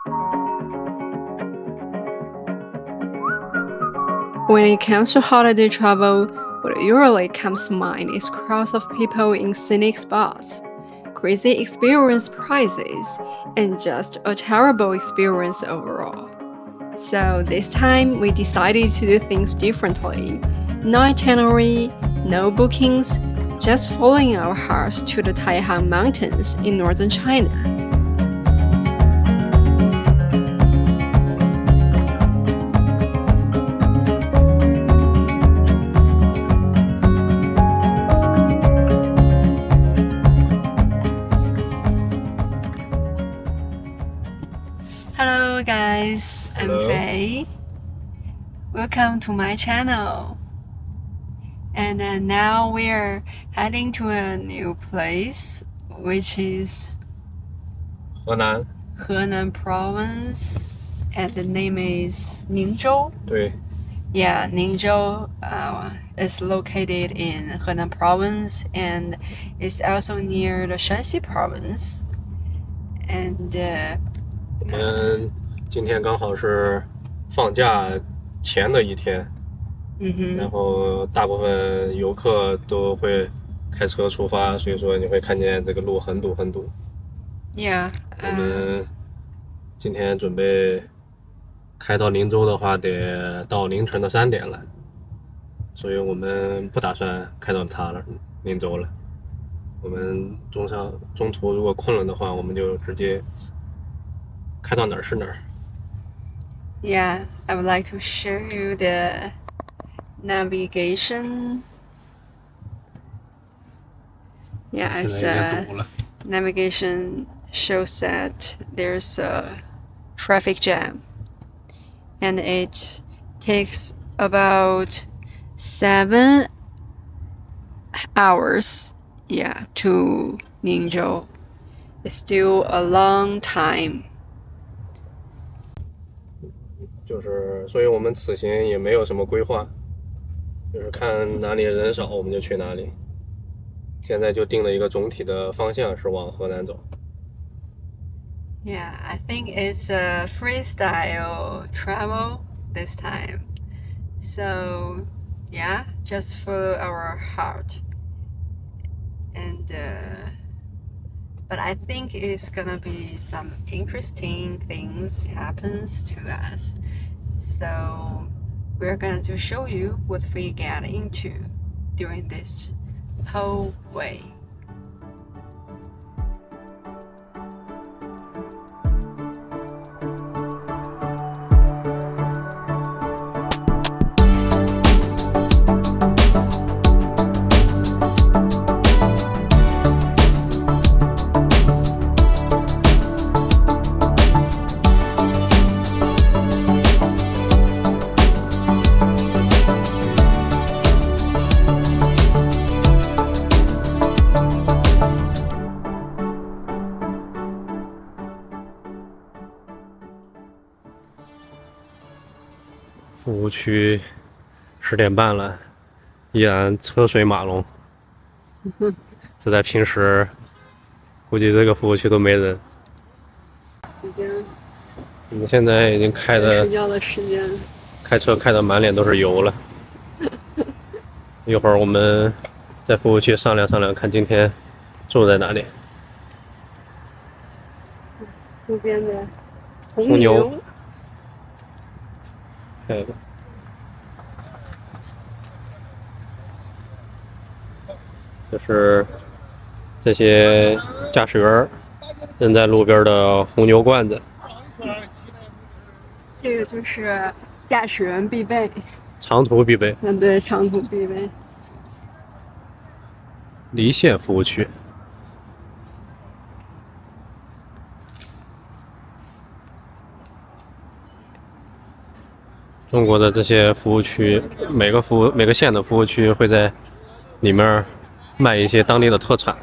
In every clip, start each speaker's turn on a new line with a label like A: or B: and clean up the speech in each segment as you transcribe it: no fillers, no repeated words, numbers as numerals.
A: When it comes to holiday travel, what usually comes to mind is crowds of people in scenic spots, crazy experience prices, and just a terrible experience overall. So this time we decided to do things differently. No itinerary, no bookings, just following our hearts to the Taihang Mountains in northern China. Hello guys, I'm Faye. Welcome to my channel. And now we're heading to a new place, which is
B: 河南
A: Henan province, and the name is Ningzhou.
B: 对
A: Yeah, Ningzhou is located in Henan province and is also near the Shanxi province. And
B: 我们今天刚好是放假前的一天，然后大部分游客都会开车出发，所以说你会看见这个路很堵很堵。
A: yeah,
B: 我们今天准备开到宁州的话，得到凌晨的3点了，所以我们不打算开到宁州了。我们中途如果困了的话，我们就直接开到哪儿是哪儿。
A: Yeah, I would like to show you the navigation. Yeah, as
B: 现在也堵了。
A: navigation shows that there's a traffic jam, and it takes about 7 hours, yeah, to Ningzhou. It's still a long time.
B: 就是所以我们此行也没有什么规划，就是看哪里人少我们就去哪里。现在就定了一个总体的方向，是往河南走。
A: Yeah, I think it's a freestyle travel this time. So, yeah, just follow our heart. And but I think it's gonna be some interesting things happens to us. So we're going to show you what we get into during this whole way.
B: 服务区10点半了，依然车水马龙。这在平时，估计这个服务区都没人。我们现在已经开车开的满脸都是油了。一会儿我们在服务区商量商量，看今天住在哪里。
A: 路边的
B: 红牛。这个。就是这些驾驶员扔在路边的红牛罐子。
A: 这个就是驾驶员必备，
B: 长途必备。
A: 对，长途必备。
B: 离线服务区。中国的这些服务区，每个县的服务区会在里面卖一些当地的特产，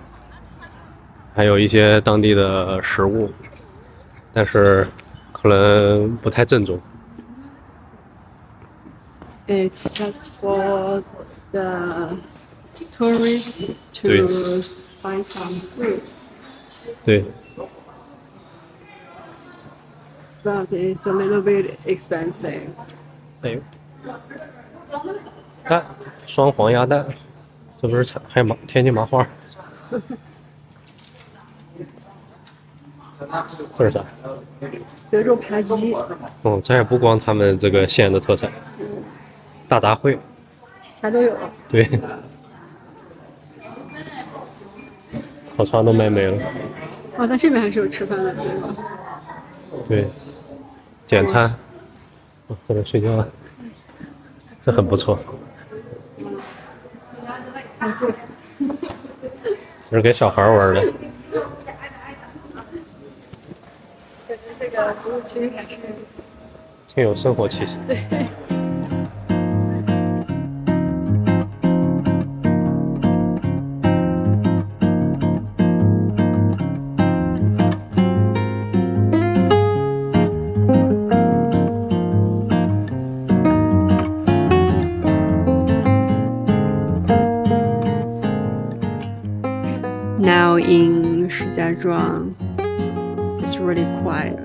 B: 还有一些当地的食物，但是可能不太正宗。
A: It's just for the tourists to find some food.
B: 对。
A: But it's a little bit expensive.
B: 哎呦，蛋，双黄鸭蛋，这不是还有天津麻花？这是啥？
A: 德州扒鸡。
B: 这也不光他们这个县的特产，大杂烩，
A: 啥都有。
B: 对，烤肠都卖没了。
A: 那这边还是有吃饭的地方。
B: 对，简餐。这边睡觉了，这很不错。这是给小孩玩的。
A: 感觉这个服务区还是
B: 挺有生活气息。
A: 对。Now in 石家庄 it's really quiet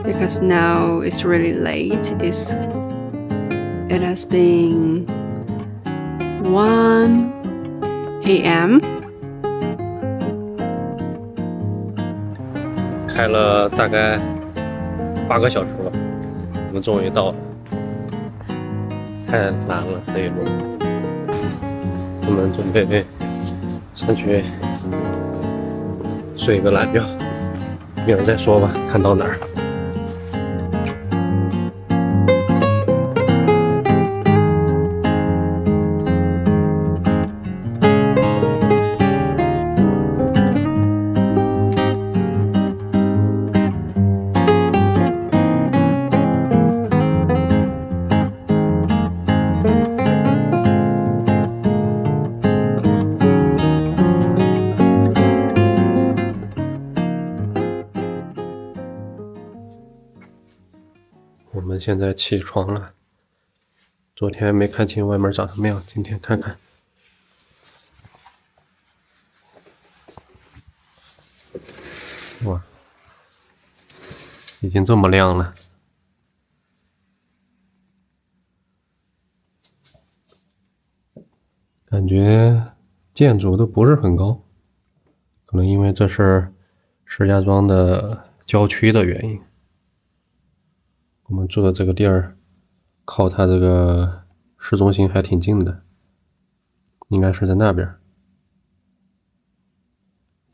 A: because now it's really late. It has been 1 a.m.
B: 开了大概8个小时了，我们终于到了。太难了这一路，我们准备上去睡个懒觉，明儿再说吧，看到哪儿。我们现在起床了，昨天没看清外面长什么样，今天看看。哇，已经这么亮了。感觉建筑都不是很高，可能因为这是石家庄的郊区的原因。我们住的这个地儿靠它这个市中心还挺近的，应该是在那边。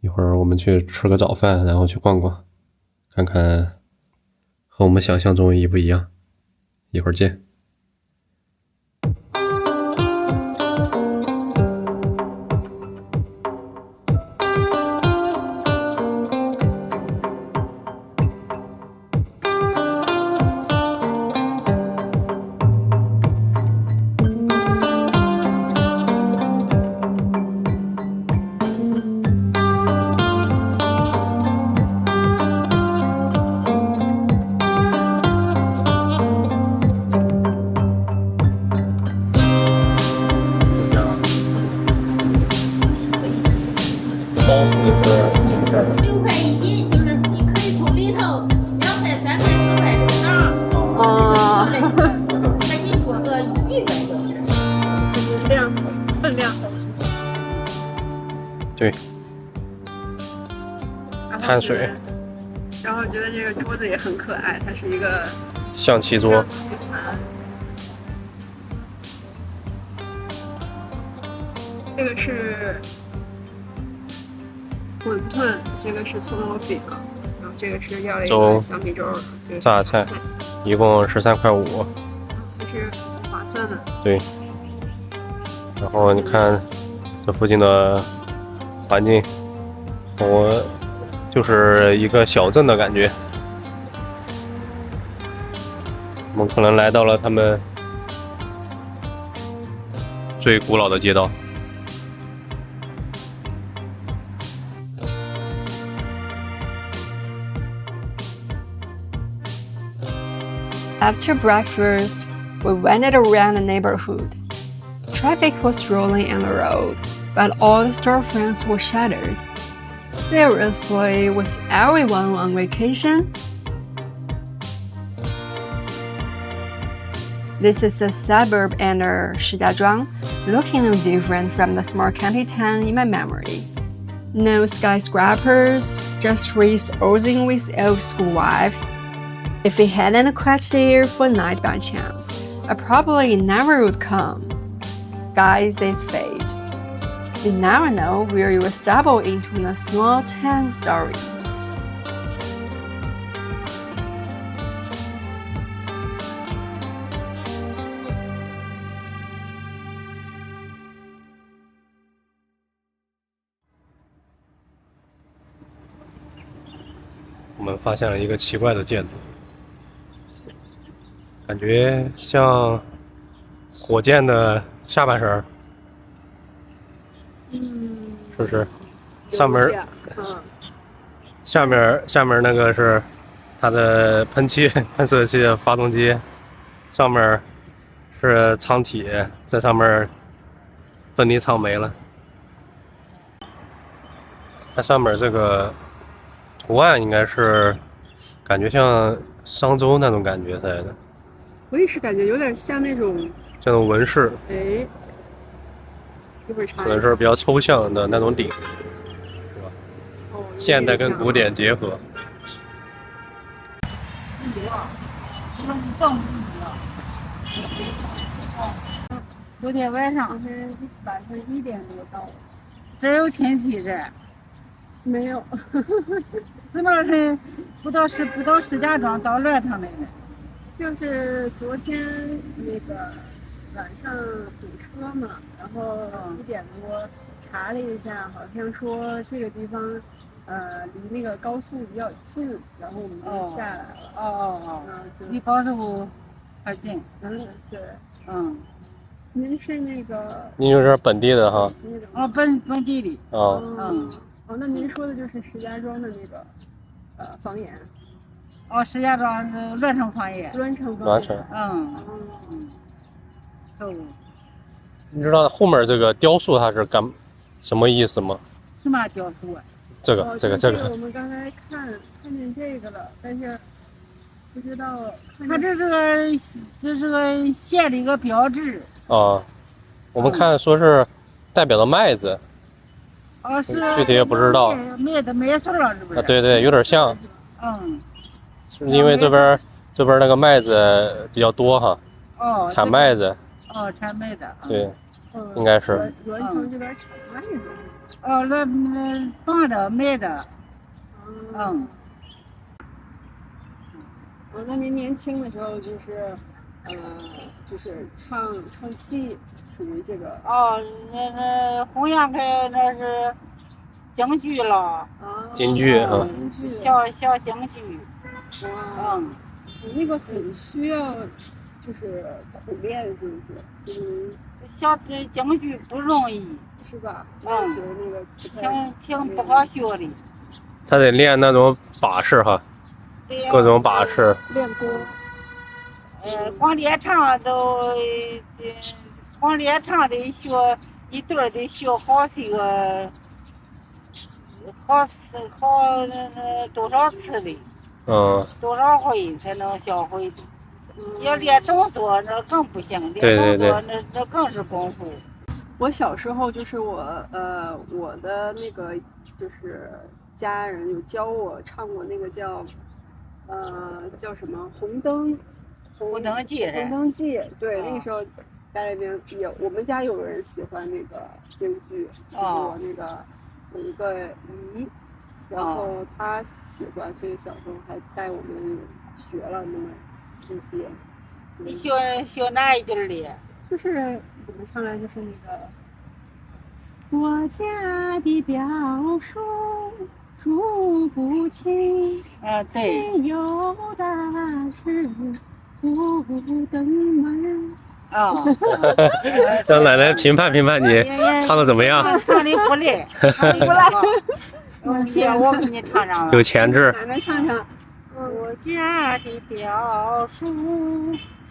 B: 一会儿我们去吃个早饭，然后去逛逛，看看和我们想象中一不一样。一会儿见。包子是
C: 6块1斤，就是你可以从里头2块、3块、4块这个档，
A: 哦，
C: 赶紧做个1块就是。
A: 量分量很足。
B: 对，碳水。
A: 然后我觉得这个桌子也很可爱，它是一个
B: 象棋桌。
A: 这个是馄饨，这个是葱油饼，然后这个是要了一个小米粥，
B: 榨菜，一共13.5块，
A: 还是划算的。
B: 对。然后你看这附近的环境，我就是一个小镇的感觉。我们可能来到了他们最古老的街道。
A: After breakfast, we wandered around the neighborhood. Traffic was rolling on the road, but all the storefronts were shuttered. Seriously, was everyone on vacation? This is a suburb under Shijiazhuang, looking no different from the small county town in my memory. No skyscrapers, just streets oozing with old school vibes. If we hadn't crashed here for a night by chance, I probably never would come. Guys, it's fate. You never know where you will stumble into a small town story.
B: 我们发现了一个奇怪的建筑，感觉像火箭的下半身，是不是？上面，下面那个是它的喷射器的发动机，上面是舱体，在上面分离舱没了。它上面这个图案应该是感觉像商周那种感觉似的。
A: 我也是感觉有点像那种，
B: 这种纹饰，
A: 哎，一会儿查
B: 可能是比较抽象的那种顶，是吧？
A: 哦，
B: 现代跟古典结合。
D: 昨天晚上是晚上1点多到，这有亲戚这？
A: 没有，
D: 怎么是不到石家庄到栾城来了？
A: 就是昨天那个晚上堵车嘛，然后1点多查了一下，好像说这个地方离那个高速比较近，然后我们就下来了。
D: 哦，离高速还近。
A: 对。您是那个？
B: 您就是本地的哈？
D: 本地的。
A: 那您说的就是石家庄的那个方言。
D: 石家庄是栾城方言。
A: 栾城。
B: 你知道后面这个雕塑它是什么意思吗？
D: 什么雕塑啊？
B: 这个。
A: 我们刚才看见这个了，但是不知道。
D: 它这是个县的一个标志。
B: 我们看说是代表的麦子。
D: 是。
B: 具体也不知道。
D: 麦穗了是不是？
B: 对，有点像。因为这边那个麦子比较多哈。产麦子。
D: 产麦子。
B: 对，应该是。
A: 栾城这边产麦子。
D: 那放着麦子。
A: 那您年轻的时候就是唱戏，属于这个。
D: 那红阳开那是京剧了。
B: 京剧
D: 小京剧。
A: 那个很需要，就是苦练，是不是？就是
D: 小京剧不容易，
A: 是吧？学那个
D: 挺不好学的。
B: 他得练那种把式哈，各种把式。
A: 练功。
D: 光练唱得学一对得学好几个，好多少次的。多少回才能学会的？要练动作那更不行，练动作那更是功夫。
A: 我小时候就是我的那个就是家人有教我唱过那个叫什么红灯记。对，那个时候家里边我们家有人喜欢那个京剧，就是我那个有一个姨。然后他喜欢，所以小时候还带我们学了那么一些。
D: 你学哪一句哩？
A: 就是怎么唱来，就是那个我家的表叔数不清，
D: 对，
A: 没有大事不登门。
B: 让奶奶评判评判你唱的怎么样？
D: 唱的不赖，唱的不赖。我给你唱唱吧。
B: 有潜质。
A: 奶奶唱唱。
D: 我家的表叔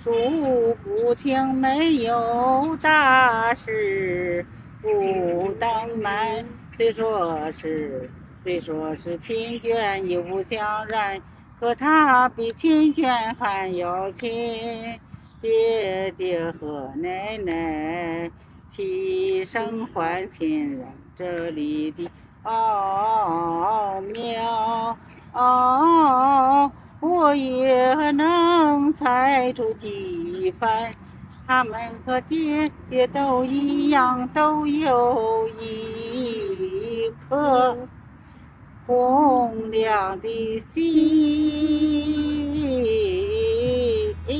D: 数不清，没有大事不登门。虽说是亲眷一无相认，可他比亲眷还要亲。爹爹和奶奶齐声唤亲人，这里的奥妙，我也能猜出几番。他们和爹爹都一样，都有一颗红亮的心。
C: 哎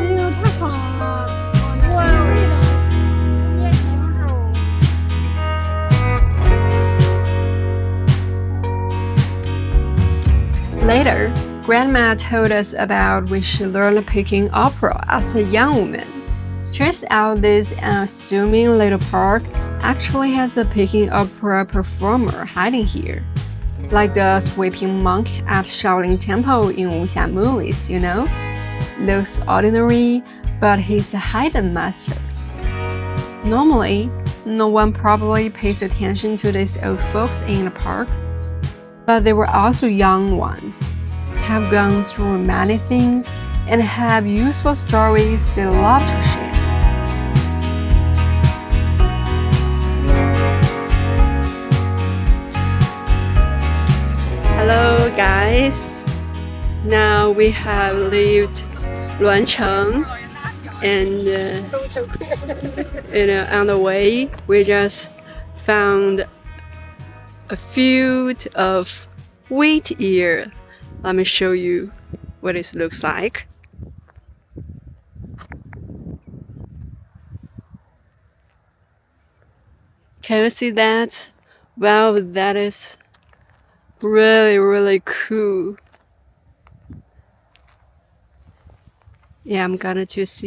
C: 呦，太好了！
D: 我年轻时候。
A: Later, Grandma told us about we should learn picking opera as a young woman. Turns out this unassuming little park actually has a picking opera performer hiding here. Like the sweeping monk at Shaolin Temple in wuxia movies, you know? Looks ordinary, but he's a hidden master. Normally, no one probably pays attention to these old folks in the park, but there were also young ones, have gone through many things, and have useful stories they love to share. Hello guys, now we have left Luancheng and on the way we just found a field of wheat ear. Let me show you what it looks like. Can you see that? Wow, that is really cool. Yeah, I'm gonna just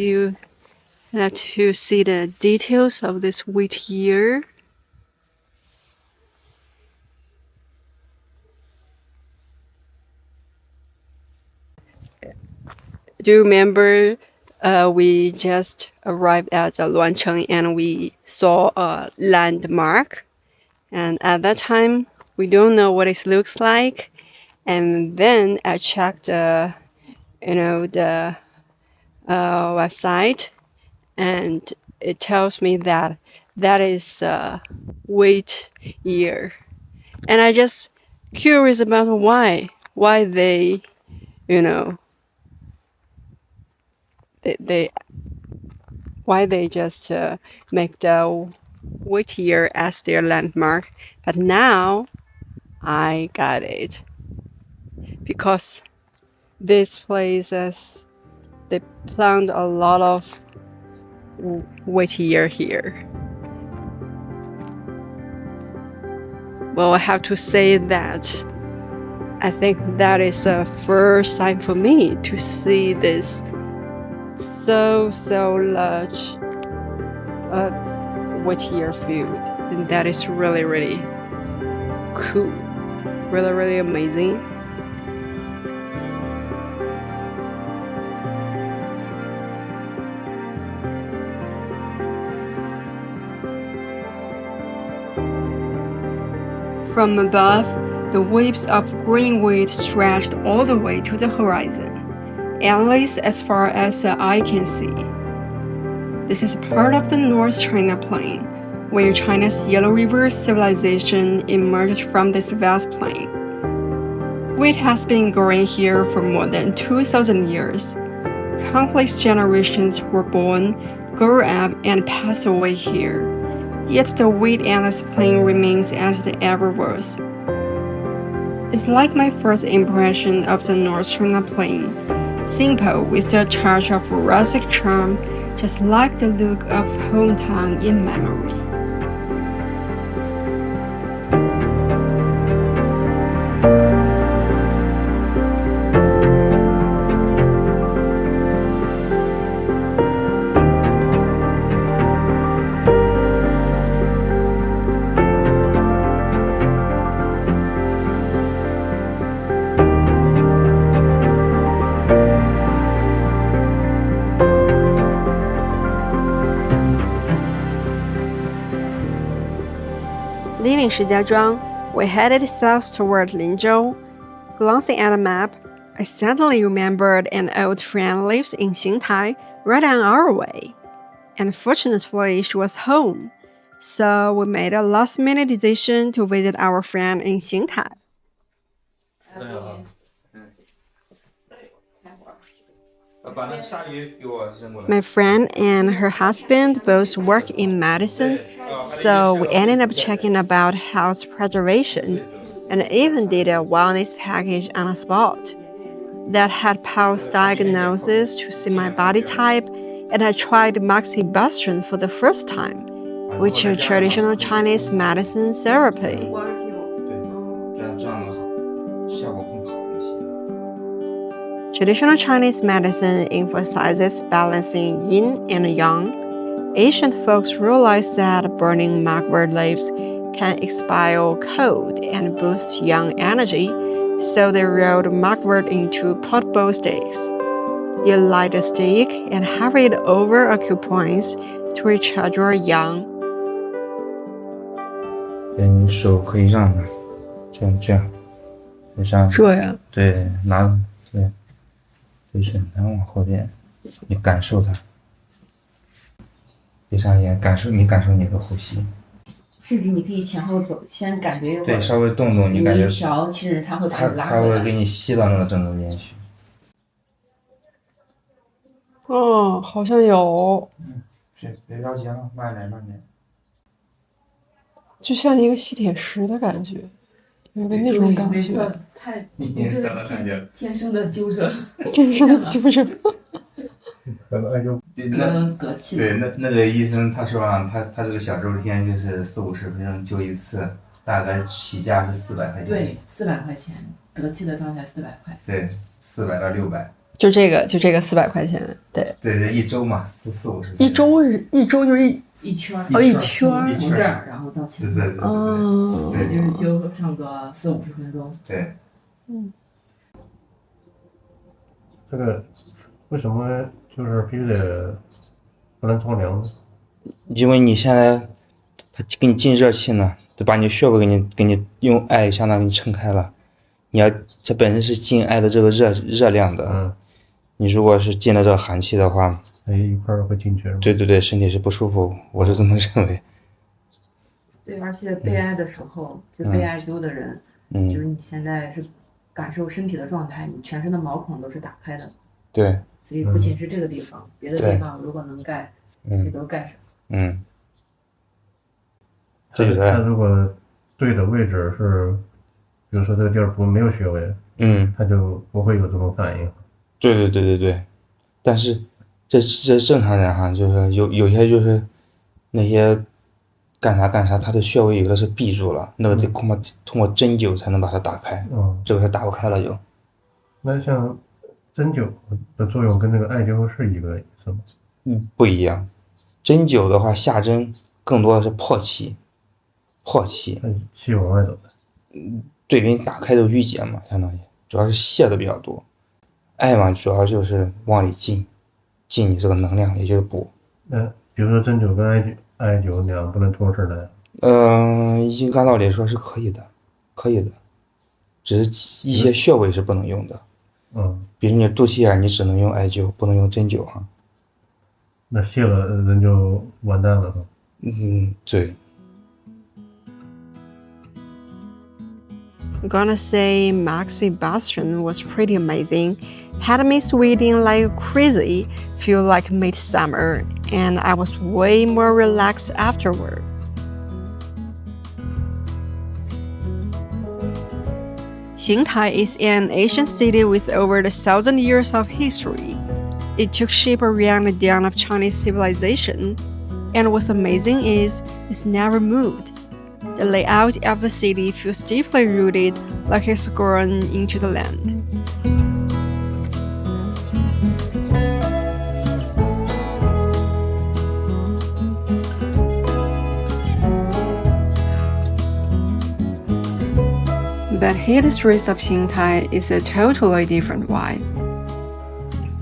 A: let you see the details of this wheat ear. Do you remember we just arrived at Luancheng and we saw a landmark? And at that time, we don't know what it looks like. And then I checked, the website, and it tells me that that is wheat ear. And I just curious about why they, why they just make the wheat ear as their landmark. But now I got it, because this place they plant a lot of wheat ear here. Well, I have to say that I think that is a first time for me to see this so large wheat ear field, and that is really cool, really amazing. From above, the waves of green wheat stretched all the way to the horizon, endless as far as the eye can see. This is part of the North China Plain, where China's Yellow River civilization emerged from this vast plain. Wheat has been growing here for more than 2,000 years. Countless generations were born, grew up, and passed away here. Yet the wheat and this plain remains as it ever was. It's like my first impression of the North China Plain. Simple with a touch of rustic charm, just like the look of hometown in memory. Leaving Shijiazhuang, we headed south toward Linzhou. Glancing at the map, I suddenly remembered an old friend lives in Xingtai, right on our way. And fortunately, she was home. So we made a last-minute decision to visit our friend in Xingtai. My friend and her husband both work in medicine, so we ended up checking about health preservation and even did a wellness package on the spot. That had pulse diagnosis to see my body type, and I tried moxibustion for the first time, which is traditional Chinese medicine therapy. Traditional Chinese medicine emphasizes balancing yin and yang. Ancient folks realized that burning mugwort leaves can expel cold and boost yang energy, so they rolled mugwort into portable sticks. You light a stick and have it over a few points to recharge your yang.
E: 对，你手可以让的，这样，
A: 这样。
E: 对，拿对，就是然后往后边，你感受它，闭上眼，感受你的呼吸。
F: 甚至你可以前后走，先感觉一会儿。
E: 对，稍微动动，你感觉。
F: 你一调，其实它会把你拉回来。
E: 它会给你吸到那个正中间去。
A: 哦，好像有。
E: 别着急啊，慢点。
A: 就像一个吸铁石的感觉，有个那种感觉。
F: 没错，太天生的纠正。
A: 天生的纠正。
E: 可能得气。对，那个医生他说啊，他这个小周天就是40-50分钟灸一次，大概起价是400块钱。
F: 对，400块钱，得气的状态400块。
E: 对，400到600。就
A: 这个400块钱，对。
E: 对，一周嘛，40-50。
A: 一周就是
F: 一圈。
A: 哦，一圈。
F: 从这儿然后到前面。
E: 对。
F: 哦。也就是灸差不多40-50分钟。
E: 对。
B: 这个为什么就是必须得不能着凉呢？
E: 因为你现在他给你进热气呢，就把你穴位给你用艾相当于给你撑开了。这本身是进艾的这个热量的。你如果是进了这个寒气的话，
B: 一块儿会进去。
E: 对，身体是不舒服，我是这么认为。
F: 对，而且被艾的时候，就被艾灸的人，就是你现在是感受身体的状态，你全身的毛孔都是打开的。
E: 对。
F: 所以不仅是这个地方，别的地方如果能盖，也都盖上。
E: 这就是艾。
B: 它如果对的位置是，比如说这个地儿没有穴位，它就不会有这种反应。
E: 对，但是这正常人哈，就是有些就是那些干啥，他的穴位有的是闭住了，那个得通过针灸才能把它打开，这个是打不开了就。
B: 那像针灸的作用跟这个艾灸是一个意思吗？
E: 不一样。针灸的话，下针更多的是破气，
B: 气往外走的。
E: 对，给你打开这个淤结嘛，相当于主要是泄的比较多。艾嘛，主要就是往里进你这个能量，也就是补。
B: 比如说针灸跟艾灸那样不能同时来？
E: 按道理说是可以的，只是一些穴位是不能用的。比如你肚脐眼，你只能用艾灸，不能用针灸哈。
B: 那泄了人就完蛋了。
E: 对。
A: I'm gonna say moxibustion was pretty amazing. Had me sweating like crazy, feel like midsummer, and I was way more relaxed afterward. Xingtai is an ancient city with over 1,000 years of history. It took shape around the dawn of Chinese civilization, and what's amazing is it's never moved. The layout of the city feels deeply rooted, like it's grown into the land. But hidden streets of Xingtai is a totally different vibe.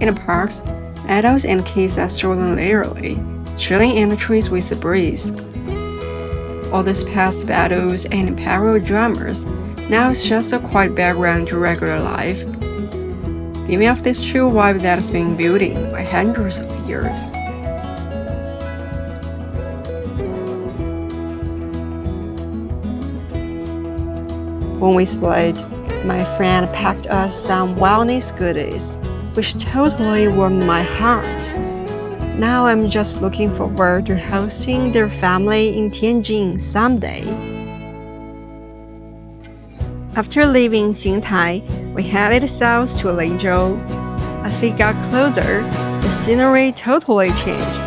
A: In the parks, adults and kids are strolling leisurely, chilling in the trees with the breeze. All these past battles and imperial dramas, now it's just a quiet background to regular life. even of this true vibe that has been building for hundreds of years. When we split, my friend packed us some wellness goodies, which totally warmed my heart. Now I'm just looking forward to hosting their family in Tianjin someday. After leaving Xingtai, we headed south to Lingzhou. As we got closer, the scenery totally changed.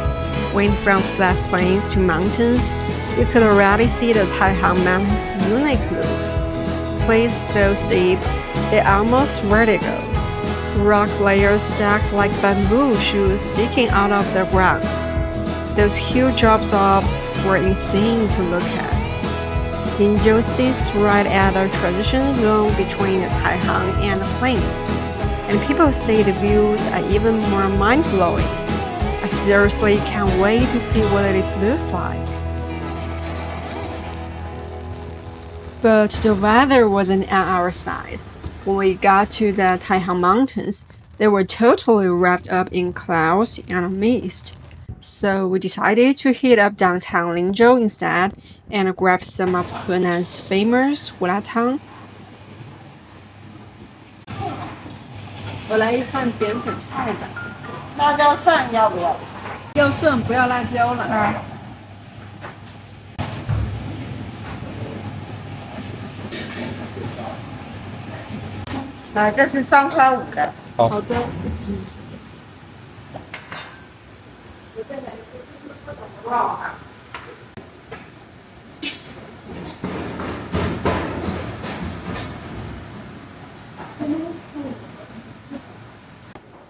A: Went from flat plains to mountains, you could already see the Taihang Mountains' unique look. Place so steep, they almost vertical. Rock layers stacked like bamboo shoots sticking out of the ground. Those huge drop-offs were insane to look at. Lingzhou sits right at the transition zone between the Taihang and the plains, and people say the views are even more mind-blowing. I seriously can't wait to see what it looks like. But the weather wasn't on our side. When we got to the Taihang Mountains, they were totally wrapped up in clouds and mist. So we decided to hit up downtown Lingzhou instead and grab some of Henan's famous hulatang.
F: 我来一份扁粉菜吧。
D: 辣椒蒜要不要？
F: 要蒜不要辣椒了。
D: 这是3块5的。
F: 好的。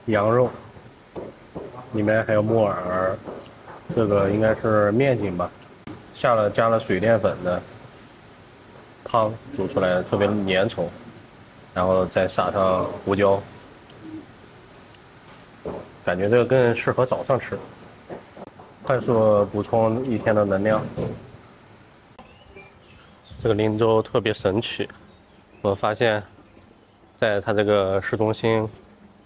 B: 羊肉，里面还有木耳，这个应该是面筋吧，加了水淀粉的汤煮出来特别粘稠，然后再撒上胡椒，感觉这个更适合早上吃，快速补充一天的能量。这个林州特别神奇，我发现，在它这个市中心。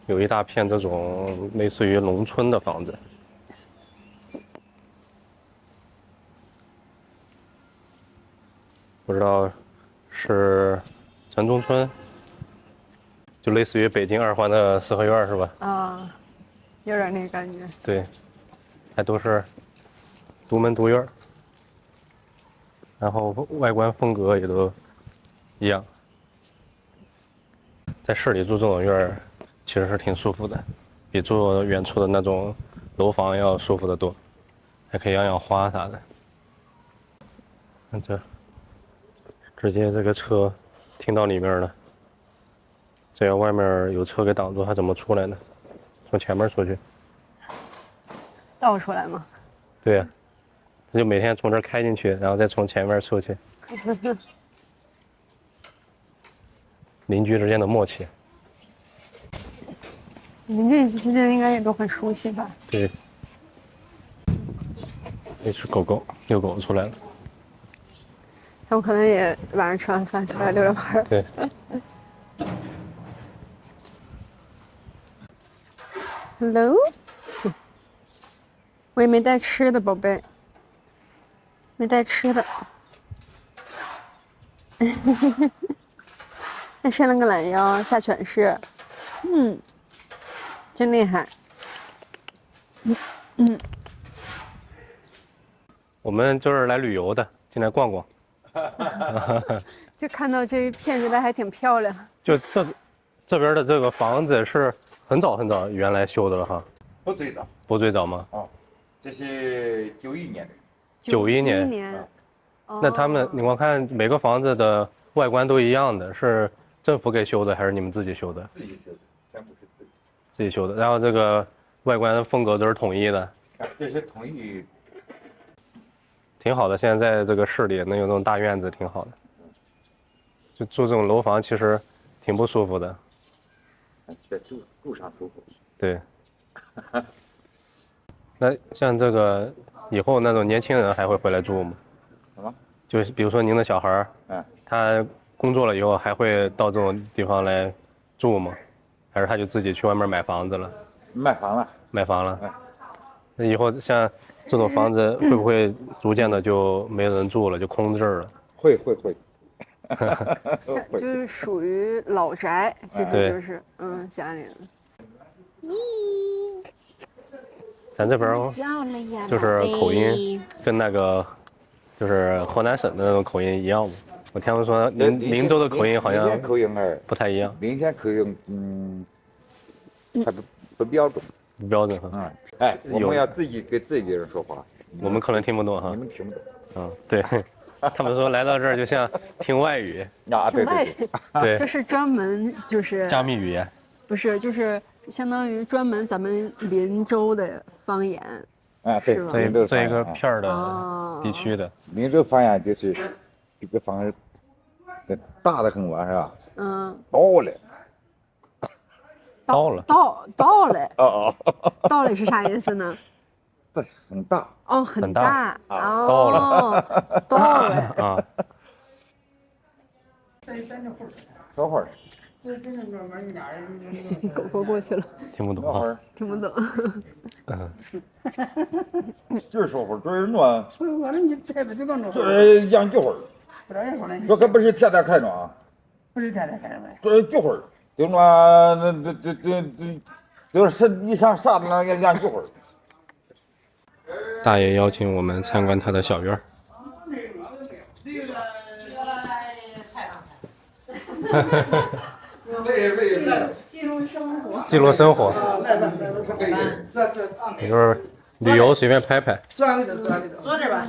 B: 有一大片这种类似于农村的房子，不知道是城中村，就类似于北京2环的四合院是吧？
A: 啊，有点那个感觉。
B: 对，还都是独门独院，然后外观风格也都一样。在市里住这种院儿。其实是挺舒服的，比住远处的那种楼房要舒服得多，还可以养养花啥的。看这，直接这个车停到里面了，这要外面有车给挡住，还怎么出来呢？从前面出去。
A: 倒出来吗？
B: 对呀，他就每天从这儿开进去，然后再从前面出去。邻居之间的默契。
A: 邻居之间应该也都很熟悉吧？
B: 对，那是狗狗，遛狗出来了。
A: 他们可能也晚上吃完饭出来溜溜弯。
B: 对。
A: Hello， 我也没带吃的，宝贝，没带吃的。还伸了个懒腰，下犬式，真厉害。
B: 我们就是来旅游的，进来逛逛。
A: 就看到这一片，觉得还挺漂亮。
B: 就这边的这个房子是很早很早原来修的了哈。
G: 不最早。
B: 不最早吗？
G: 哦，这是91年的。
B: 91年。那他们，你光看每个房子的外观都一样的，是政府给修的还是你们自己修的？
G: 自己修的，全部是
B: 自己修的。然后这个外观风格都是统一的。
G: 这是统一。
B: 挺好的，现在在这个市里能有那种大院子，挺好的。就住这种楼房其实挺不舒服的。
G: 在住上舒服。
B: 对。那像这个以后那种年轻人还会回来住吗？
G: 什么？
B: 就是比如说您的小孩他工作了以后还会到这种地方来住吗？还是他就自己去外面买房子了？
G: 卖房了。
B: 买房了。
G: 哎，
B: 那以后像这种房子会不会逐渐的就没人住了，就空置了？
G: 会。
A: 就是属于老宅，其实就是家里。
B: 咱这边就是口音跟那个就是河南省的那种口音一样吗？我听他们说林州的口音好像
G: 口音
B: 不太一样。
G: 临县口音还不标准。
B: 不标准哈。
G: 哎，我们要自己跟自己人说话。
B: 我们可能听不懂哈。
G: 你们听不懂。
B: 对。他们说来到这儿就像听外语
G: 啊，
B: 对，
A: 就是专门就是
B: 加密语言，
A: 不是，就是相当于专门咱们林州的方言
G: 啊，对，
B: 这一个片儿的地区的
G: 林州方言就是这个方言大的很嘛，是吧？
B: 到了，
A: 到了是啥意思呢？
G: 对，很大。
A: 哦，很大。
B: 到了啊。
G: 等会儿。
A: 狗过去了。
B: 听不懂啊。
A: 听不懂。
G: 这说会儿，这是暖。
H: 完了，你猜不这个
G: 这是养鸡会儿。
H: 不知道养会儿。
G: 这可不是天天开暖。
H: 不是天天开暖。
G: 这是鸡会儿，就暖就是你想啥子那养鸡会儿。
B: 大爷邀请我们参观他的小院。记录生活。也就是旅游随便拍拍。
H: 坐这吧。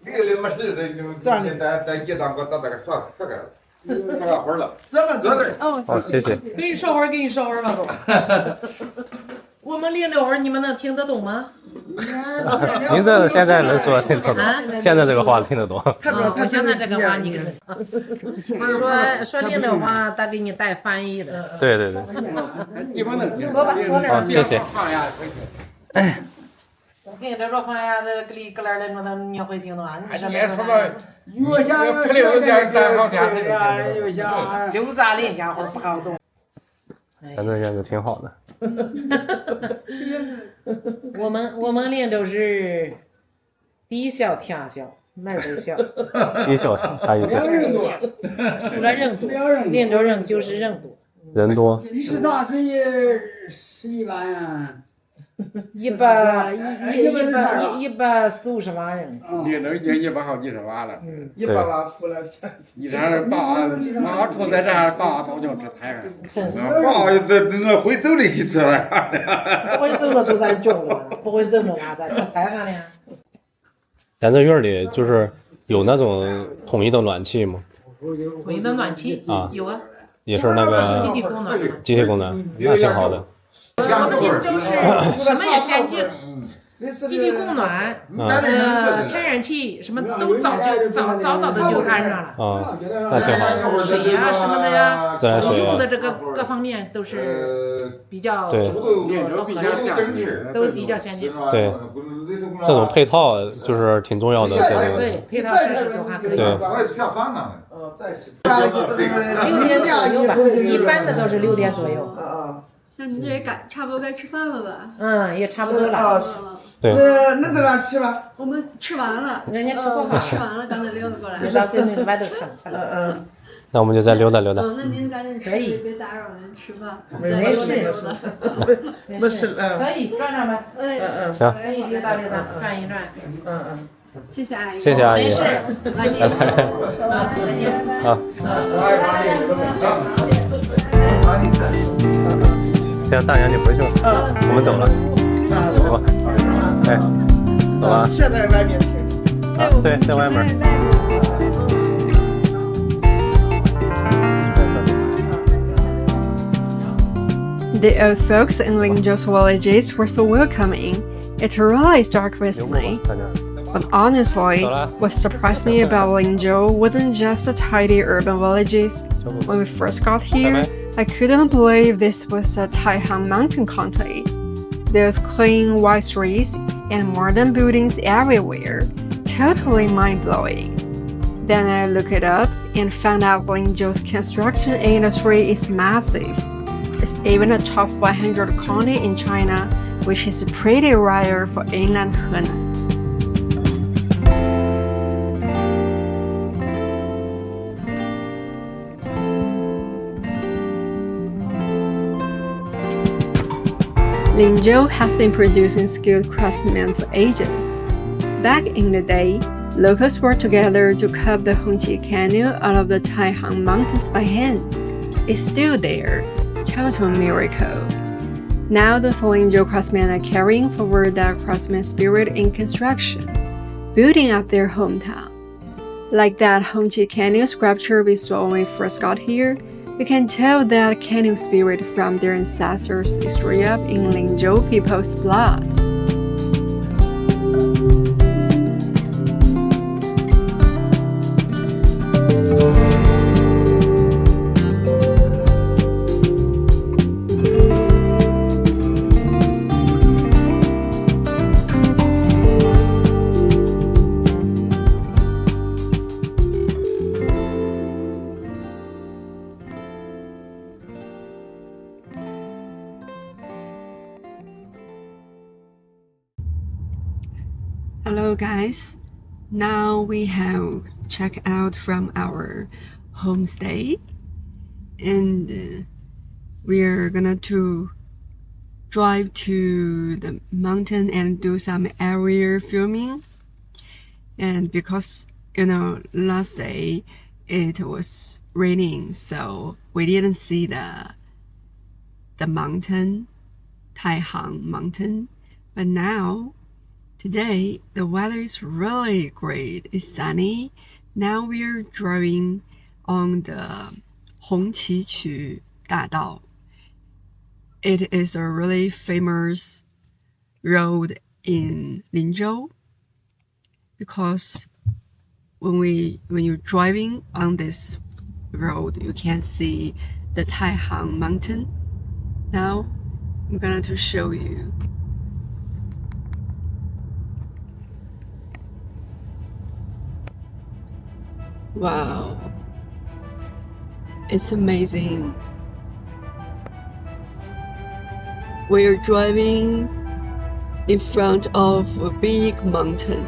G: 你溜了没事的，咱一当个大个说开了。说个会儿了。
H: 坐这。
B: 好，谢谢。
I: 给你烧会儿吧，都。我们领着会儿，你们能听得懂吗？
B: 您这现在能说听得懂？现在这个话听得懂。
I: 他现在这个话你说领着话，他给你带翻译的。
B: 对。
I: 坐吧，坐那儿。
B: 谢谢。
I: 给这说方言的格里格来的，那你会听懂啊？你
J: 也说了，有些带好点儿，
I: 就咱临下会儿不好懂。
B: 咱这院子挺好的。
I: 我们林州是地小天小，哪儿都小。
B: 地小啥意思？
I: 除了人多，林州人就是人多。
B: 人多。
H: 是咋是11万呀
I: ？140-150万人。
J: 林州已经100好几十万了。
H: 100万付了。
J: 你这把出在这儿把早就吃台上。
G: 把那会走的去吃了。
I: 不会走了都在种了，不会走了哪在吃台上呢？
B: 咱这院里就是有那种统一的暖气吗？
I: 统一的暖气
B: 啊，
I: 有啊。
B: 也是那个机械供暖，那挺好的。
I: 我们林州是什么也先进，集体供暖，天然气什么都早的就安上了。
B: 那挺好。
I: 水呀什么的呀，
B: 自来水
I: 用的这个各方面都是比较都比较先进。
B: 对，这种配套就是挺重要的。
I: 对，配套设施都还可以。
B: 对。
I: 6点左右吧，一般的都是6点左右。
A: 那你这也差不多该吃饭了吧？
I: 也差不多了。
B: 对。
H: 那在哪吃吧？
A: 我们吃完了。
I: 人家吃过饭。
A: 吃完了，刚才溜达过来。
I: 到最后外头吃了。
B: 那我们就再溜达溜达。
A: 那您赶紧吃，别打扰人吃饭。
I: 没事，可以转转吧。
B: 行。
I: 可以溜达溜达，转一转。
A: 谢谢阿姨。
B: 谢谢阿姨。
I: 没事，
B: 拜拜。好。现在大娘就回去了，我们走了。走吧。哎，走吧。
H: 现在外面吃。
B: 啊，对，在外面。
A: The old folks in Linzhou's villages were so welcoming. It really stuck with me. But honestly, what surprised me about Linzhou wasn't just the tidy urban villages. When we first got here, I couldn't believe this was a Taihang mountain county. There's clean white streets and modern buildings everywhere. Totally mind-blowing. Then I looked it up and found out Linzhou's construction industry is massive. It's even a top 100 county in China, which is pretty rare for inland Henan. Linzhou has been producing skilled craftsmen for ages. Back in the day, locals worked together to carve the Hongqi Canyon out of the Taihang Mountains by hand. It's still there. Total miracle. Now those Linzhou craftsmen are carrying forward that craftsman spirit in construction, building up their hometown. Like that Hongqi Canyon sculpture we saw when we first got here, we can tell that canyon spirit from their ancestors is straight up in Linzhou people's blood. Hello guys, now we have checked out from our homestay and we're gonna to drive to the mountain and do some area filming. And because last day it was raining, so we didn't see the mountain, Taihang mountain, but now today, the weather is really great. It's sunny. Now we're driving on the Hongqiqu Dadao. It is a really famous road in Linzhou because when you're driving on this road, you can see the Taihang mountain. Now, I'm going to show you. Wow, it's amazing. We're driving in front of a big mountain.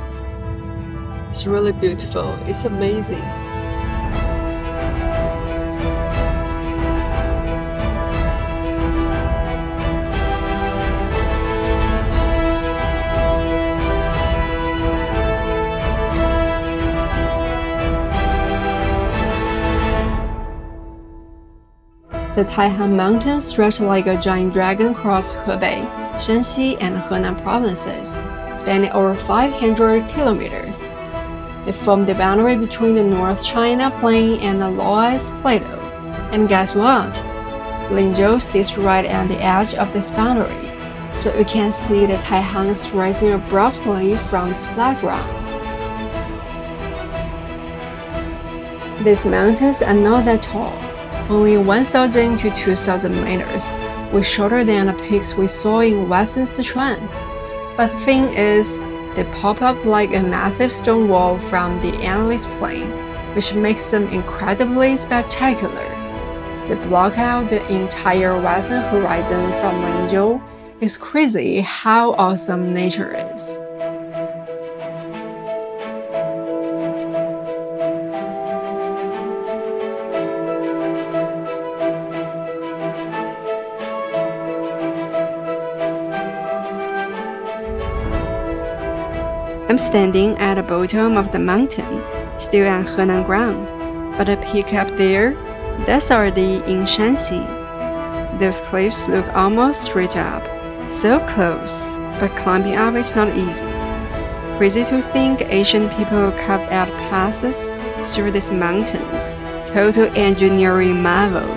A: It's really beautiful. It's amazing. The Taihang Mountains stretch like a giant dragon across Hebei, Shanxi, and Henan provinces, spanning over 500 kilometers. They form the boundary between the North China Plain and the Loess Plateau. And guess what? Linzhou sits right at the edge of this boundary, so you can see the Taihangs rising abruptly from flat ground. These mountains are not that tall, only 1,000 to 2,000 meters, way shorter than the peaks we saw in western Sichuan. But the thing is, they pop up like a massive stone wall from the endless plain, which makes them incredibly spectacular. They block out the entire western horizon from Linzhou. It's crazy how awesome nature is. I'm standing at the bottom of the mountain, still on Henan ground, but a peak up there, that's already in Shanxi. Those cliffs look almost straight up, so close, but climbing up is not easy. Crazy to think Asian people carved out passes through these mountains, total engineering marvel.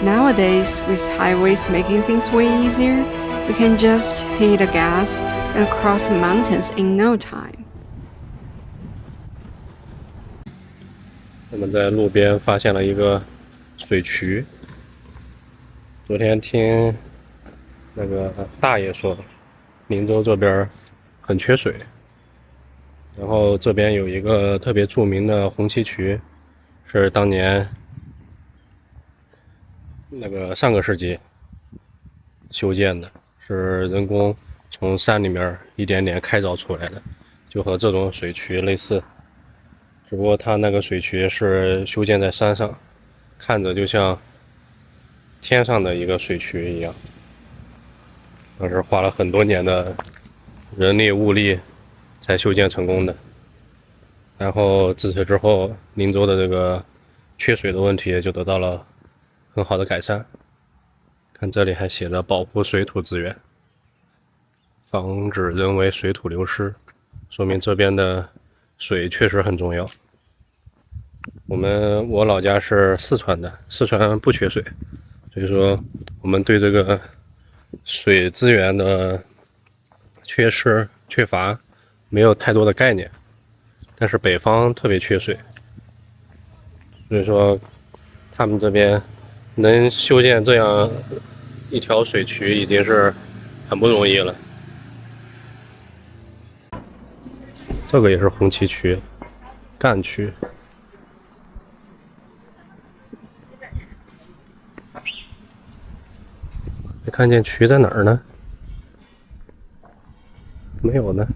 A: Nowadays, with highways making things way easier, we can just hit the gas and cross mountains in no time.
B: 我们在路边发现了一个水渠。昨天听那个大爷说，林州这边很缺水，然后这边有一个特别著名的红旗渠，是当年那个上个世纪修建的，是人工从山里面一点点开凿出来的，就和这种水渠类似，只不过它那个水渠是修建在山上，看着就像天上的一个水渠一样。当时花了很多年的人力物力才修建成功的。然后自此之后，宁州的这个缺水的问题就得到了很好的改善。看这里还写着保护水土资源，防止人为水土流失，说明这边的水确实很重要。我老家是四川的，四川不缺水，所以说我们对这个水资源的缺失缺乏没有太多的概念，但是北方特别缺水，所以说他们这边能修建这样一条水渠已经是很不容易了。这个也是红旗渠，干渠。没看见渠在哪儿呢？没有呢。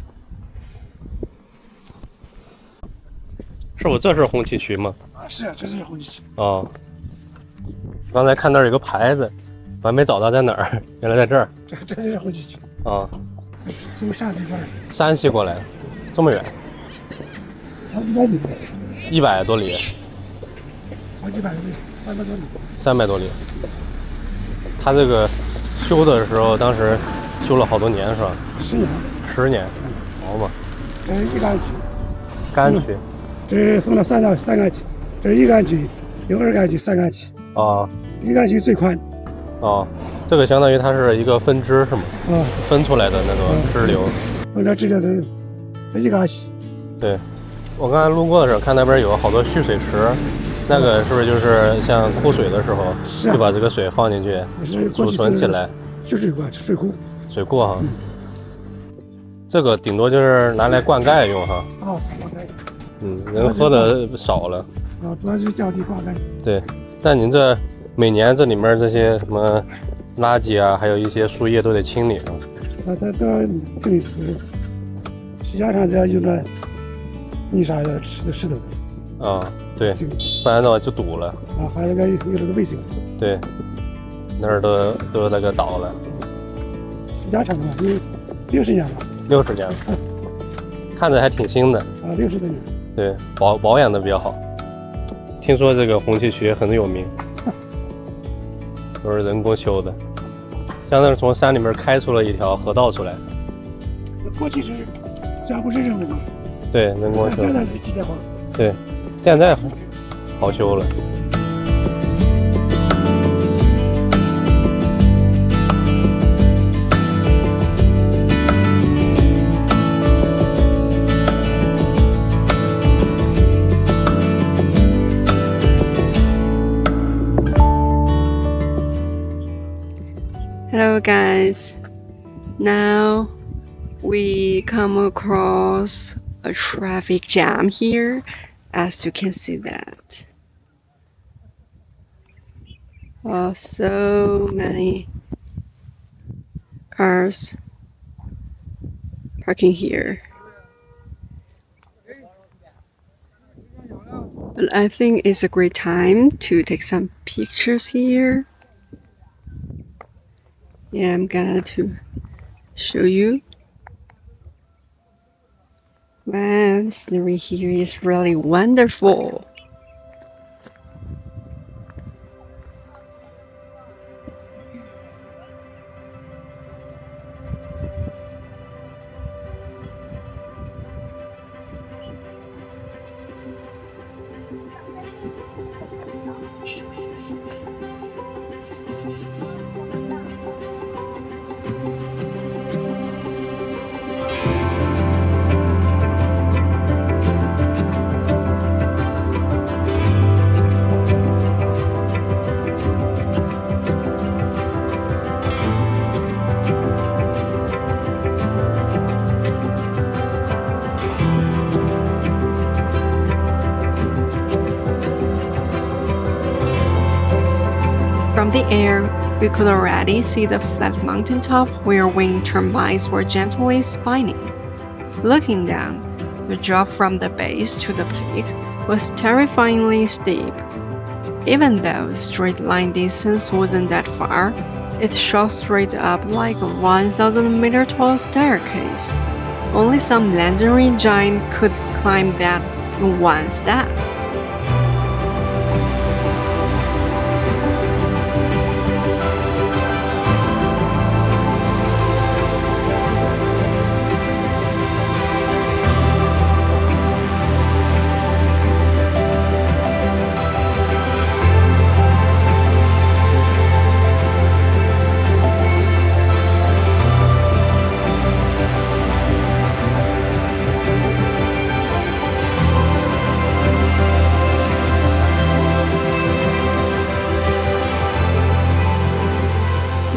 B: 是我这是红旗渠吗？
H: 啊，是啊，这是红旗渠。
B: 哦，刚才看那儿有个牌子，我还没找到在哪儿，原来在这儿。
H: 这就是红旗渠。
B: 啊，
H: 从山西过来。
B: 山西过来，这么远？
H: 好几百里。
B: 100多里。
H: 好几百里，300多里。
B: 300多里。他这个修的时候，当时修了好多年是吧
H: ？10年。
B: 10年，好嘛。
H: 这是一干渠。
B: 干渠。
H: 这是分了三干渠，这是一干渠，有2干渠、3干渠。
B: 啊。
H: 一干渠最宽。
B: 哦，这个相当于它是一个分支是吗？
H: 啊。
B: 分出来的那种支流。
H: 这支流是一干渠。
B: 对，我刚才路过的时候看那边有好多蓄水池。那个是不是就是像枯水的时候，就把这个水放进去，储存起来？
H: 就水库，水库。
B: 水库哈。这个顶多就是拿来灌溉用哈。
H: 哦，灌溉。
B: 人喝的少了。
H: 啊，主要就是降低灌溉。
B: 对，但您这每年这里面这些什么垃圾啊，还有一些树叶都得清理啊。
H: 它清理实际上这样用来泥沙的石头的。
B: 啊。对，不然的话就堵了。
H: 啊，还有那个卫生。
B: 对，那儿都那个倒了。
H: 时间长了，有60年了。
B: 60年了，看着还挺新的。
H: 啊，60多年。
B: 对，保养的比较好。听说这个红旗渠很有名，都是人工修的，像那是从山里面开出了一条河道出来。
H: 过去是全部是人工。
B: 对，人工修。
H: 现在是机械化。
B: 对。现在好修了。
A: Hello guys, now we come across a traffic jam here. As you can see that. So many cars parking here. But I think it's a great time to take some pictures here. Yeah, I'm gonna to show you. Wow, the scenery here is really wonderful. the air, we could already see the flat mountaintop where wind turbines were gently spinning. Looking down, the drop from the base to the peak was terrifyingly steep. Even though the straight line distance wasn't that far, it shot straight up like a 1,000-meter tall staircase. Only some legendary giant could climb that in one step.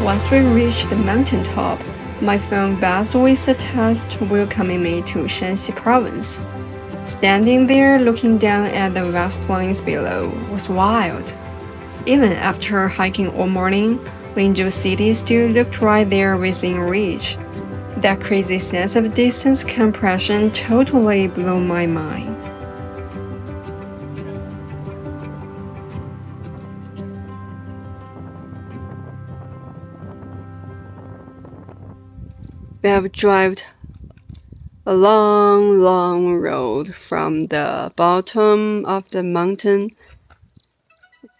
A: Once we reached the mountaintop, my phone buzzed with a text welcoming me to Shanxi province. Standing there looking down at the vast plains below was wild. Even after hiking all morning, Linzhou city still looked right there within reach. That crazy sense of distance compression totally blew my mind. We have driven a long road from the bottom of the mountain,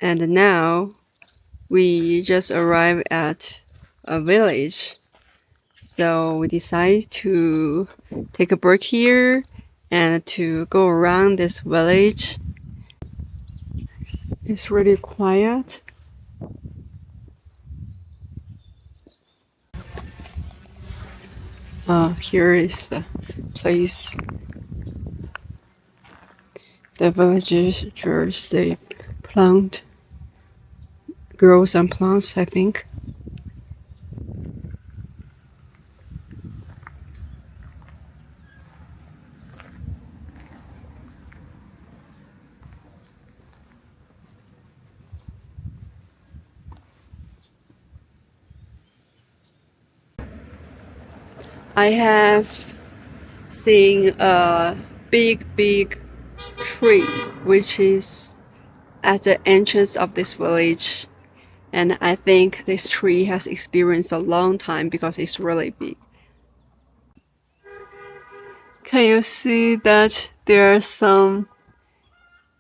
A: and now we just arrived at a village. So we decided to take a break here and to go around this village. It's really quiet. Here is the place. The villagers, they plant, grow some plants, I think. I have seen a big tree which is at the entrance of this village, and I think this tree has experienced a long time because it's really big. Can you see that there are some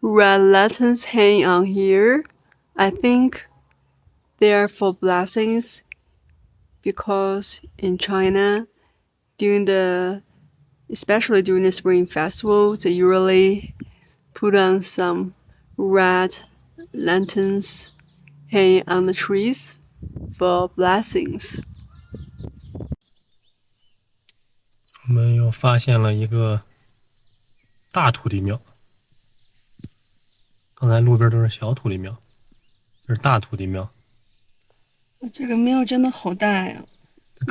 A: red lanterns hanging on here? I think they are for blessings, because in China, especially during the Spring Festival, they usually put on some red lanterns hanging on the trees for blessings.
B: 我们又发现了一个大土地庙，刚才路边都是小土地庙，这是大土地庙。
A: 这个庙真的好大呀！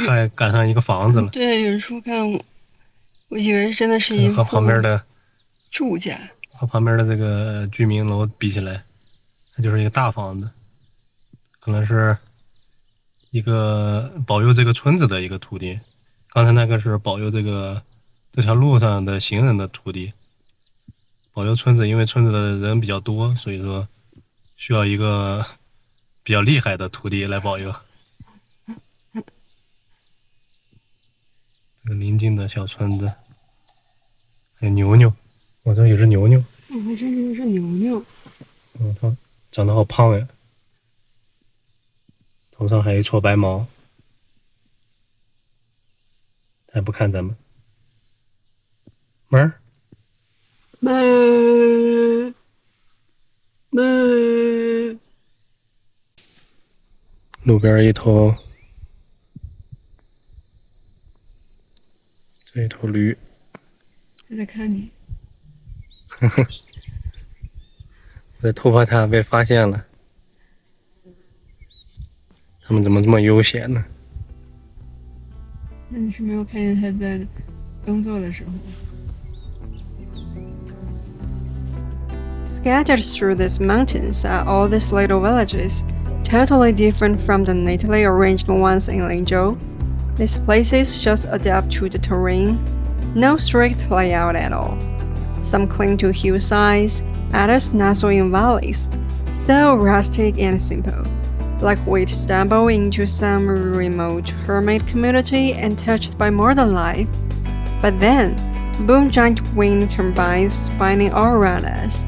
B: 快赶上一个房子了。
A: 对，有时候看我以为真的是一个
B: 和旁边的
A: 住家，
B: 和旁边的这个居民楼比起来，它就是一个大房子，可能是一个保佑这个村子的一个土地。刚才那个是保佑这条路上的行人的土地，保佑村子，因为村子的人比较多，所以说需要一个比较厉害的土地来保佑。这个邻近的小村子，还有牛牛，我这有只牛牛。
A: 还真的是牛牛。
B: 它长得好胖呀，头上还有一撮白毛，它也不看咱们。门儿，
A: 门。
B: 路边一头。这头驴
A: 在看你。
B: 我在偷拍它，被发现了。他们怎么这么悠闲呢？
A: 那你是没有看见它在工作的时候。Scattered through these mountains are all these little villages. totally different from the neatly arranged ones in Lingzhou. These places just adapt to the terrain, no strict layout at all. Some cling to hillsides, others nestle in valleys, so rustic and simple, like we'd stumble into some remote hermit community untouched by modern life. But then, boom, giant wind turbines spinning all around us,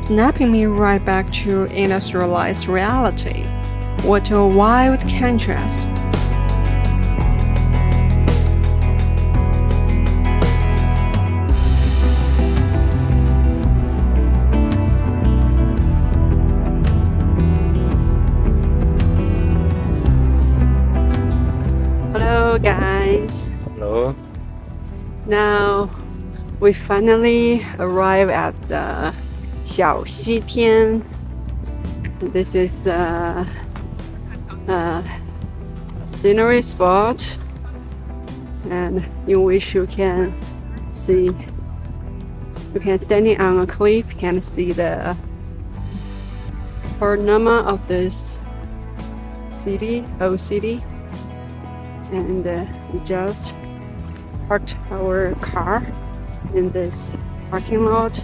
A: snapping me right back to industrialized reality. What a wild contrast! Hello guys.
B: Hello.
A: Now we finally arrive at the Xiaoxitian. This is a scenery spot, and in which you can standing on a cliff and see the panorama of this old city, and we just parked our car in this parking lot.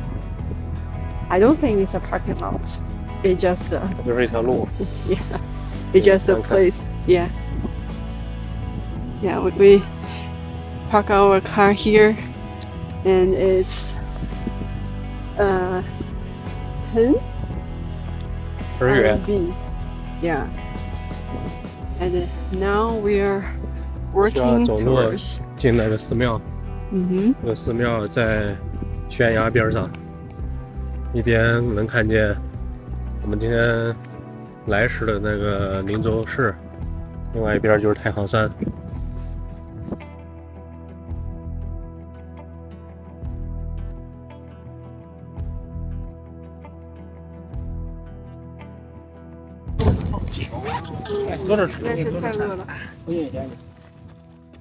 A: I don't think it's a parking lot. It's just
B: 就是一条路。
A: yeah, it's just a place. Yeah. Yeah, we park our car here, and it's 10 RMB. Yeah. And now we are working
B: 走路
A: towards
B: 进那个寺庙。这个寺庙在悬崖边上，一边能看见我们今天来时的那个灵州市，另外一边就是太行山。坐这吃。
A: 那是太饿了。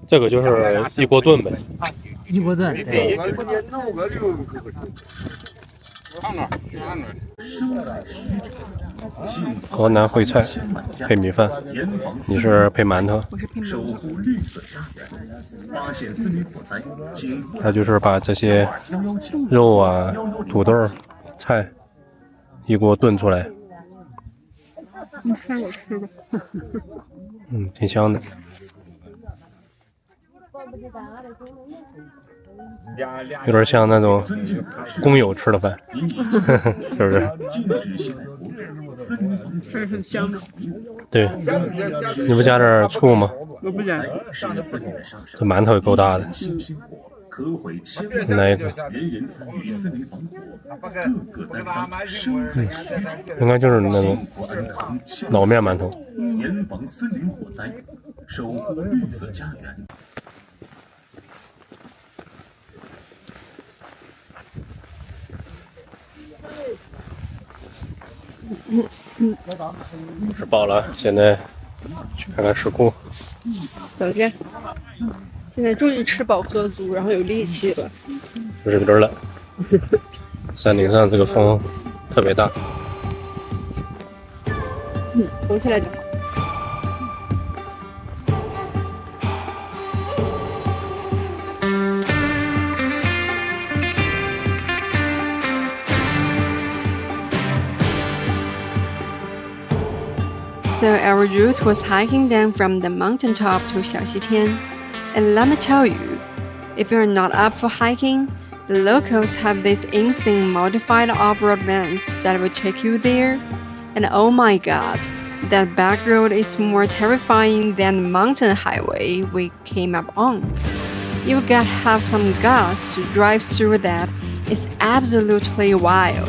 B: 这个就是一锅炖呗。
J: 一锅炖。对。
B: 河南烩菜配米饭，你是配馒头？
A: 我是配馒头。
B: 他就是把这些肉啊、土豆、菜一锅炖出来。
A: 你看我吃的。
B: 挺香的。有点像那种工友吃的饭，是不是？
A: 是很香的。
B: 对，你不加点醋吗？
A: 我不加。
B: 这馒头也够大的。来一个。应该就是那种老面馒头。严防森林火灾，守护绿色家园。吃饱了，现在去看看石窟。
A: 走着。现在终于吃饱喝足，然后有力气了。
B: 就是有点冷。山顶上这个风特别大。
A: 走起来就好。So our route was hiking down from the mountaintop to Xiaoxitian. And let me tell you, if you're not up for hiking, the locals have these insane modified off-road vans that will take you there. And oh my god, that back road is more terrifying than the mountain highway we came up on. You gotta have some guts to drive through that. It's absolutely wild.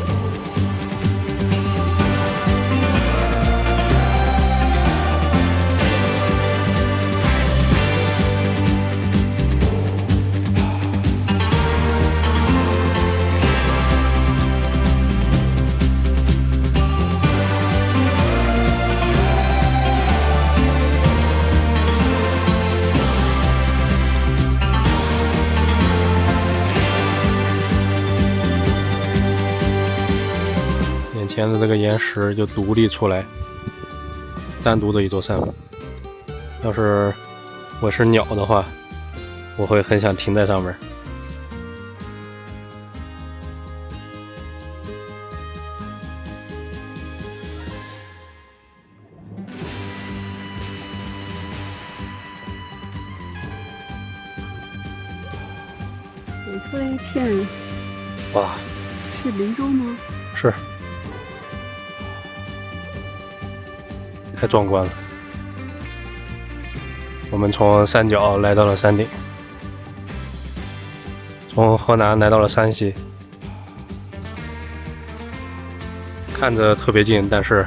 B: 眼前的这个岩石就独立出来，单独的一座山峰。要是我是鸟的话，我会很想停在上面。
A: 远处一片，
B: 哇，
A: 是林州吗？
B: 是，太壮观了。我们从山脚来到了山顶，从河南来到了山西，看着特别近，但是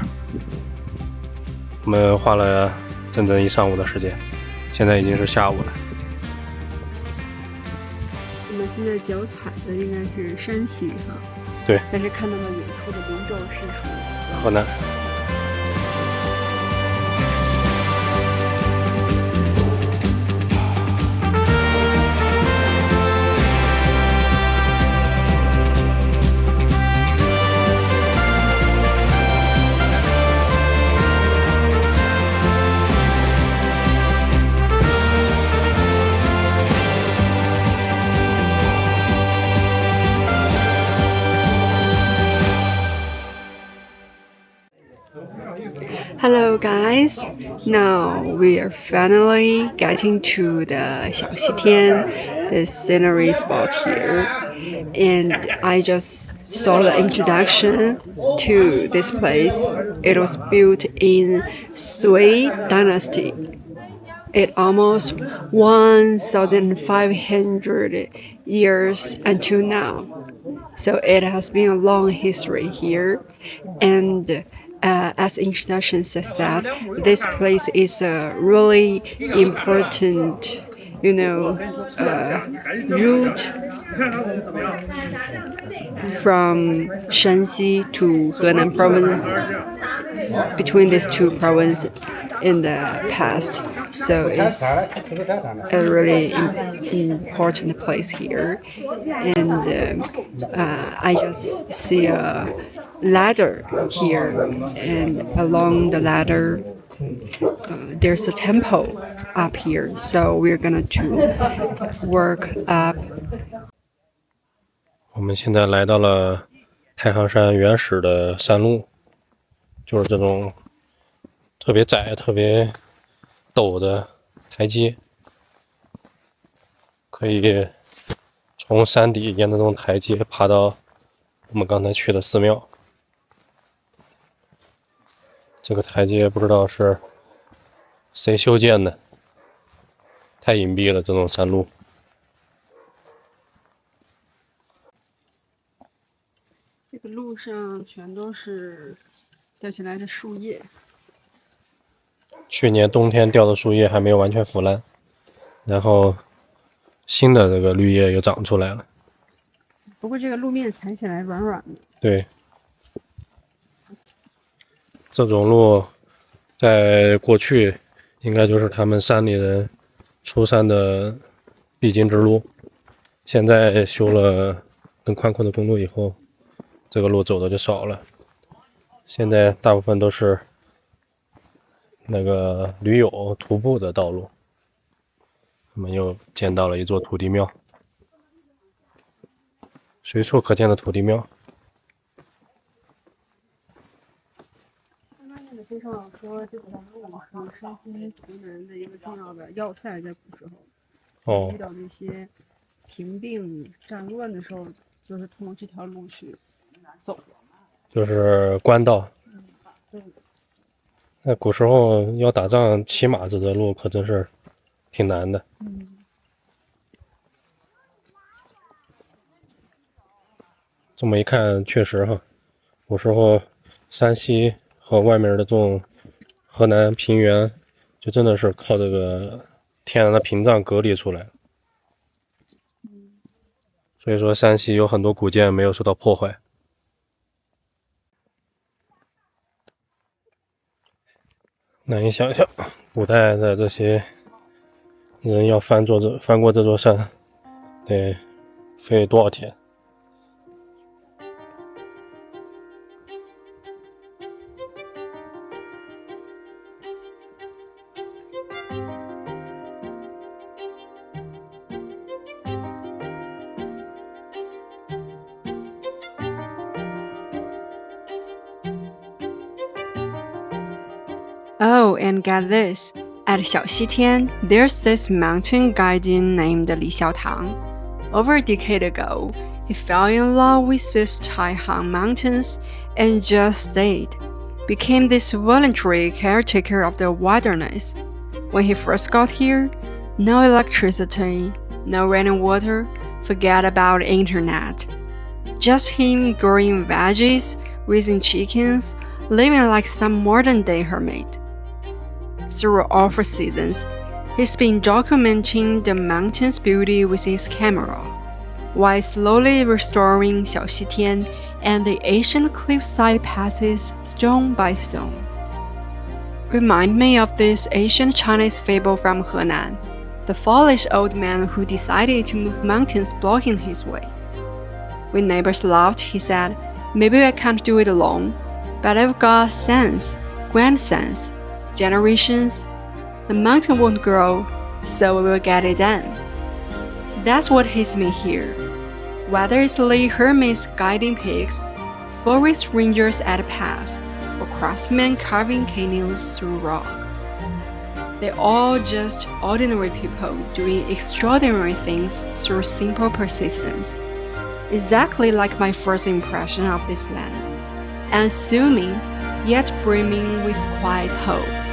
B: 我们花了整整一上午的时间，现在已经是下午了。
A: 我们现在脚踩的应该是山西哈，
B: 对，
A: 但是看到了远处的林州是属于
B: 河南。
A: Hello guys, now we are finally getting to the Xiangxitian, the scenery spot here, and I just saw the introduction to this place. It was built in Sui Dynasty. It almost 1,500 years until now. So it has been a long history here, and as introduction said, this place is a really important, route from Shanxi to Henan province, between these two provinces in the past. So it's a really important place here. And I just see a ladder here, and along the ladder there's a temple up here, so we're gonna to work up.
B: 我们现在来到了太行山原始的山路，就是这种特别窄、特别陡的台阶，可以从山底沿着这种台阶爬到我们刚才去的寺庙。这个台阶不知道是谁修建的，太隐蔽了，这种山路。
A: 这个路上全都是掉下来的树叶。
B: 去年冬天掉的树叶还没有完全腐烂，然后新的这个绿叶又长出来了。
A: 不过这个路面踩起来软软的。
B: 对，这种路在过去应该就是他们山里人出山的必经之路，现在修了更宽阔的公路以后，这个路走的就少了，现在大部分都是那个驴友徒步的道路。我们又见到了一座土地庙，随处可见的土地庙。
A: 介绍说这条路是山西湖南的一个重要的要塞，在古时候，遇到那些平定战乱的时候，就是通过这条路去走，
B: 就是官道。那古时候要打仗骑马子的路可真是挺难的。这么一看，确实哈，古时候山西和外面的这种河南平原，就真的是靠这个天然的屏障隔离出来。所以说山西有很多古建没有受到破坏。那你想想，古代的这些人要翻过这座山，得费多少天？
A: Oh, and get this. At Xiaoxitian, there's this mountain guardian named Li Xiaotang. Over a decade ago, he fell in love with these Taihang Mountains and just stayed. Became this voluntary caretaker of the wilderness. When he first got here, no electricity, no running water, forget about internet. Just him growing veggies, raising chickens, living like some modern-day hermit. Through all 4 seasons, he's been documenting the mountain's beauty with his camera, while slowly restoring Xiaoxitian and the ancient cliffside passes stone by stone. Remind me of this ancient Chinese fable from Henan, the foolish old man who decided to move mountains blocking his way. When neighbors laughed, he said, "Maybe I can't do it alone, but I've got sense, grandsons, generations. The mountain won't grow, so we will get it done." That's what hits me here. Whether it's Li hermits guiding pigs, forest rangers at a pass, or craftsmen carving canoes through rock. They're all just ordinary people doing extraordinary things through simple persistence. Exactly like my first impression of this land, unassuming, yet brimming with quiet hope.